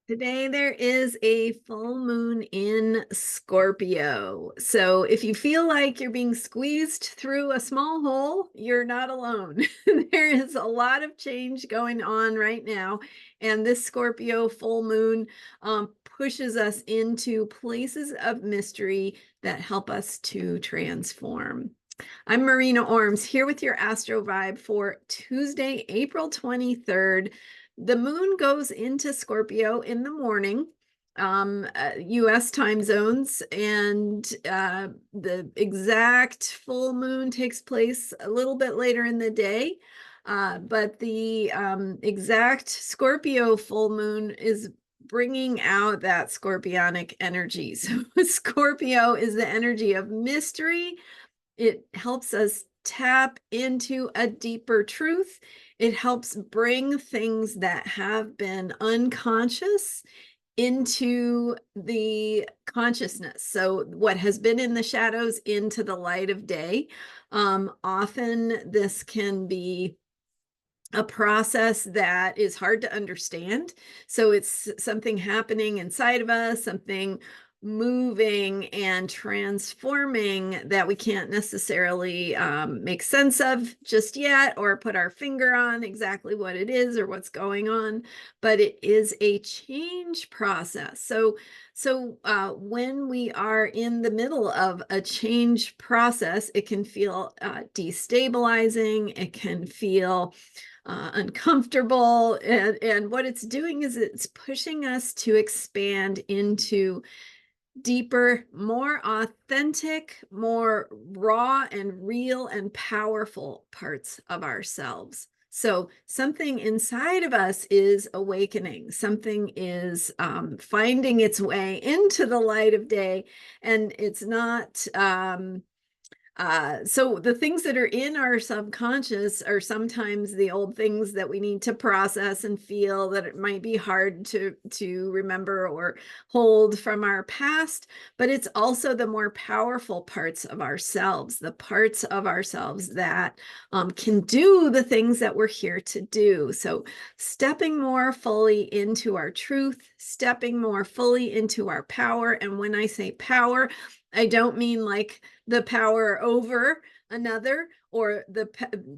Today there is a full moon in Scorpio. So if you feel like you're being squeezed through a small hole, you're not alone. There is a lot of change going on right now. And this Scorpio full moon pushes us into places of mystery that help us to transform. I'm Marina Orms here with your Astro Vibe for Tuesday, April 23rd. The moon goes into Scorpio in the morning, US time zones, and the exact full moon takes place a little bit later in the day. But the exact Scorpio full moon is bringing out that scorpionic energy. So Scorpio is the energy of mystery. It helps us tap into a deeper truth. It helps bring things that have been unconscious into the consciousness. So what has been in the shadows into the light of day. Often this can be a process that is hard to understand. So it's something happening inside of us, something moving and transforming that we can't necessarily make sense of just yet or put our finger on exactly what it is or what's going on, but it is a change process. So when we are in the middle of a change process, it can feel destabilizing. It can feel uncomfortable. And what it's doing is it's pushing us to expand into deeper, more authentic, more raw and real and powerful parts of ourselves. So something inside of us is awakening. Something is finding its way into the light of day, and it's not so the things that are in our subconscious are sometimes the old things that we need to process and feel that it might be hard to remember or hold from our past, but it's also the more powerful parts of ourselves, the parts of ourselves that can do the things that we're here to do. So stepping more fully into our truth, stepping more fully into our power. And when I say power, I don't mean like the power over another or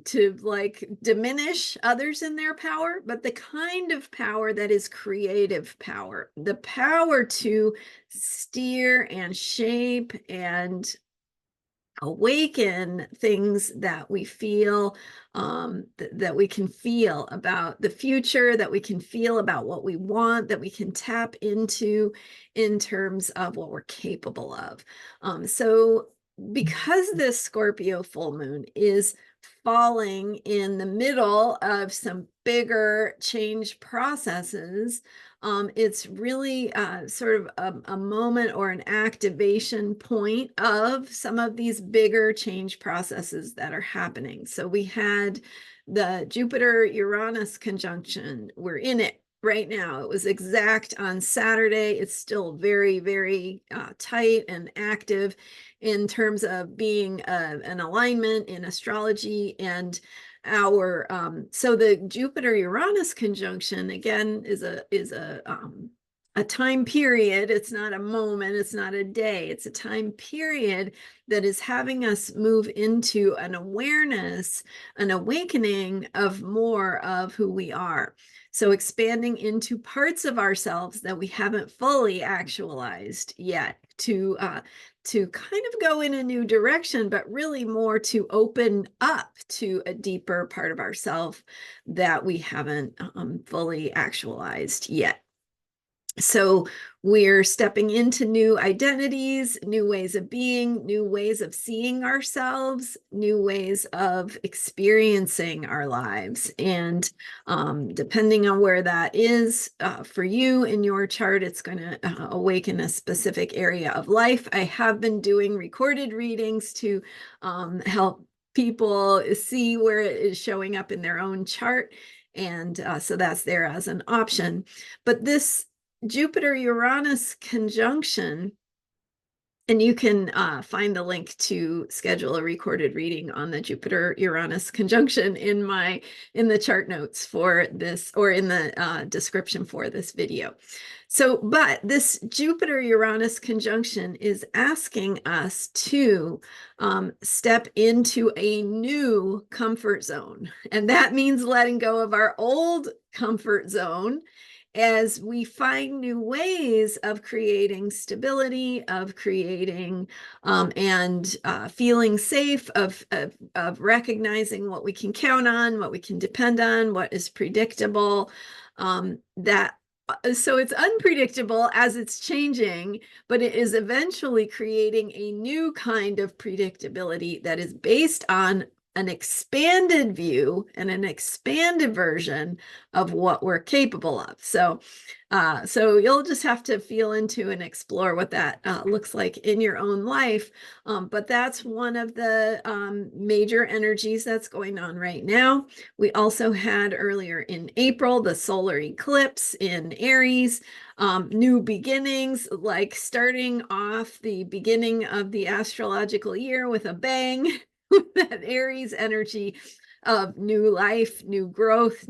to like diminish others in their power, but the kind of power that is creative power, the power to steer and shape and awaken things that we feel, that we can feel about the future, that we can feel about what we want, that we can tap into in terms of what we're capable of. So because this Scorpio full moon is falling in the middle of some bigger change processes, it's really sort of a moment or an activation point of some of these bigger change processes that are happening. So we had the Jupiter-Uranus conjunction. We're in it right now. It was exact on Saturday. It's still very, very tight and active in terms of being an alignment in astrology. And our so the Jupiter-Uranus conjunction again is a time period. It's not a moment, it's not a day, it's a time period that is having us move into an awareness, an awakening of more of who we are. So expanding into parts of ourselves that we haven't fully actualized yet, to kind of go in a new direction, but really more to open up to a deeper part of ourself that we haven't fully actualized yet. So we're stepping into new identities, new ways of being, new ways of seeing ourselves, new ways of experiencing our lives. And depending on where that is for you in your chart, it's going to awaken a specific area of life. I have been doing recorded readings to help people see where it is showing up in their own chart. And so that's there as an option. But this Jupiter-Uranus conjunction And you can find the link to schedule a recorded reading on the Jupiter-Uranus conjunction in the chart notes for this, or in the description for this video. So, but this Jupiter-Uranus conjunction is asking us to step into a new comfort zone. And that means letting go of our old comfort zone as we find new ways of creating stability, of creating and feeling safe, of recognizing what we can count on, what we can depend on, what is predictable. So it's unpredictable as it's changing, but it is eventually creating a new kind of predictability that is based on an expanded view and an expanded version of what we're capable of. So you'll just have to feel into and explore what that looks like in your own life. But that's one of the major energies that's going on right now. We also had earlier in April the solar eclipse in Aries, new beginnings, like starting off the beginning of the astrological year with a bang. That Aries energy of new life, new growth,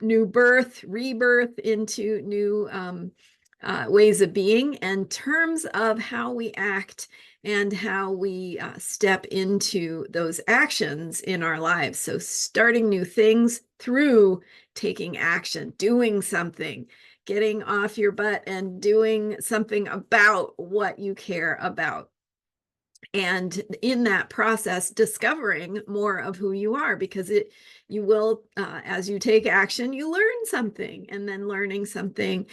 new birth, rebirth into new ways of being, and terms of how we act and how we step into those actions in our lives. So starting new things through taking action, doing something, getting off your butt and doing something about what you care about. And in that process, discovering more of who you are, because you will, as you take action, you learn something, and then learning something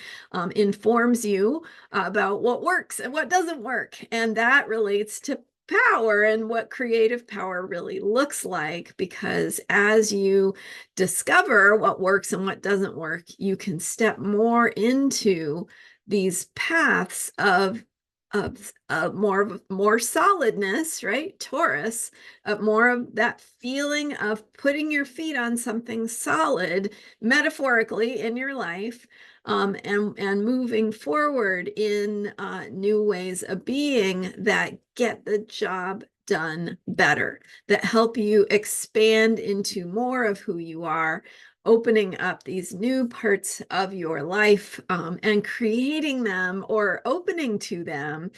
informs you about what works and what doesn't work. And that relates to power and what creative power really looks like, because as you discover what works and what doesn't work, you can step more into these paths of more solidness, right? Taurus, more of that feeling of putting your feet on something solid, metaphorically, in your life, and moving forward in new ways of being that get the job done better, that help you expand into more of who you are, opening up these new parts of your life and creating them, or opening to them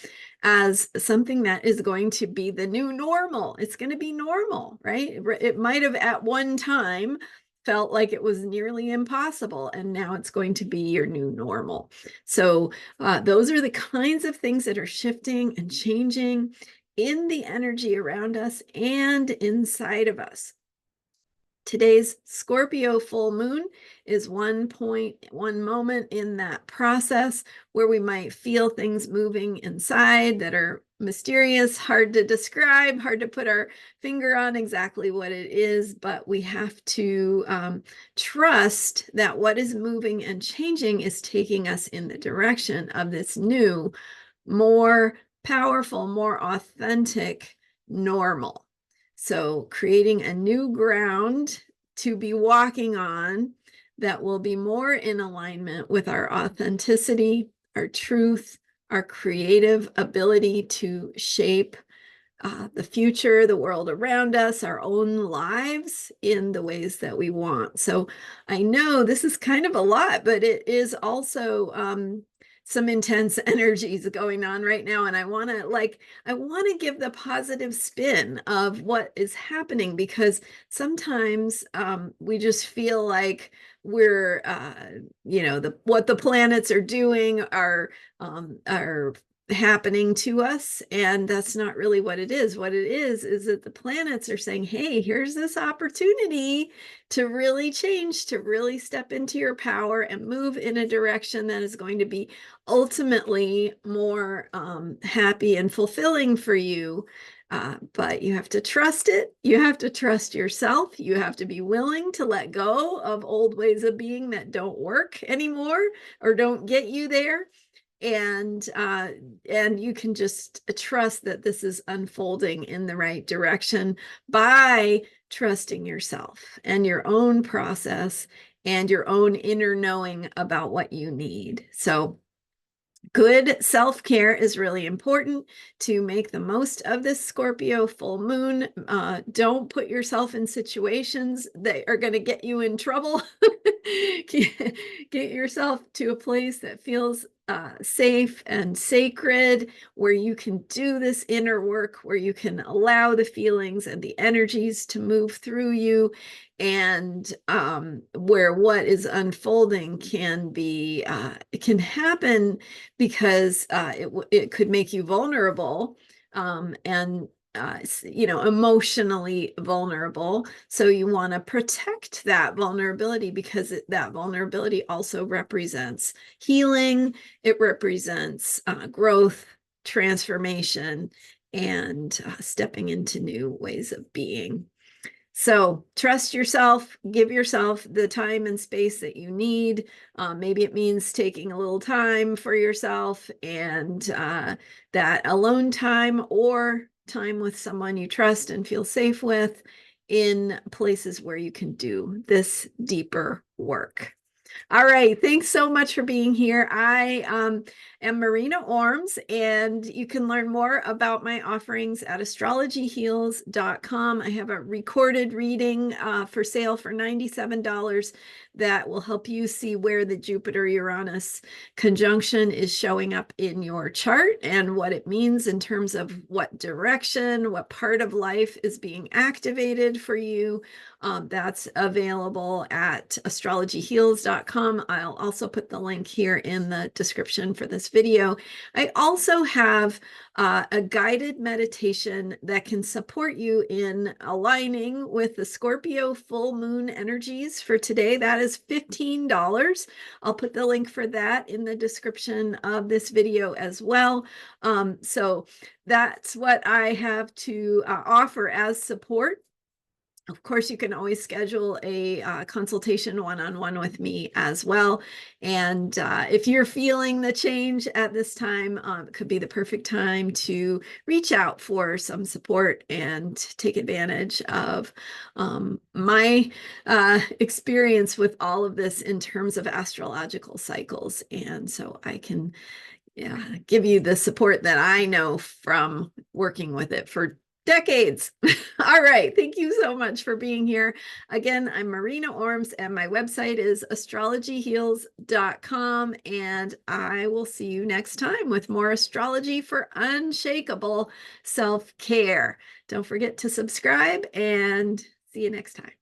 as something that is going to be the new normal. It's going to be normal, right? It might have at one time felt like it was nearly impossible, and now it's going to be your new normal. So those are the kinds of things that are shifting and changing in the energy around us and inside of us. Today's Scorpio full moon is one moment in that process where we might feel things moving inside that are mysterious, hard to describe, hard to put our finger on exactly what it is, but we have to trust that what is moving and changing is taking us in the direction of this new, more powerful, more authentic normal. So creating a new ground to be walking on that will be more in alignment with our authenticity, our truth, our creative ability to shape the future, the world around us, our own lives in the ways that we want. So I know this is kind of a lot, but it is also some intense energies going on right now. And I want to give the positive spin of what is happening, because sometimes we just feel like we're, what the planets are doing are happening to us, and that's not really what it is. What it is that the planets are saying, hey, here's this opportunity to really change, to really step into your power and move in a direction that is going to be ultimately more happy and fulfilling for you. But you have to trust it. You have to trust yourself. You have to be willing to let go of old ways of being that don't work anymore or don't get you there. And you can just trust that this is unfolding in the right direction by trusting yourself and your own process and your own inner knowing about what you need. So Good self-care is really important to make the most of this Scorpio full moon. Don't put yourself in situations that are going to get you in trouble. Get yourself to a place that feels safe and sacred, where you can do this inner work, where you can allow the feelings and the energies to move through you, and where what is unfolding can be it can happen because it could make you vulnerable, and emotionally vulnerable. So you want to protect that vulnerability, because that vulnerability also represents healing. It represents growth, transformation, and stepping into new ways of being. So trust yourself, give yourself the time and space that you need. Maybe it means taking a little time for yourself, and that alone time, or time with someone you trust and feel safe with, in places where you can do this deeper work. All right. Thanks so much for being here. I am Marina Orms, and you can learn more about my offerings at astrologyheals.com. I have a recorded reading for sale for $97 that will help you see where the Jupiter-Uranus conjunction is showing up in your chart, and what it means in terms of what direction, what part of life is being activated for you. That's available at astrologyheals.com. I'll also put the link here in the description for this video. I also have a guided meditation that can support you in aligning with the Scorpio full moon energies for today. That is $15. I'll put the link for that in the description of this video as well. So that's what I have to offer as support. Of course, you can always schedule a consultation one-on-one with me as well. And if you're feeling the change at this time, it could be the perfect time to reach out for some support and take advantage of my experience with all of this in terms of astrological cycles. And so I can give you the support that I know from working with it for decades. All right. Thank you so much for being here. Again, I'm Marina Orms, and my website is astrologyheals.com. And I will see you next time with more astrology for unshakable self-care. Don't forget to subscribe, and see you next time.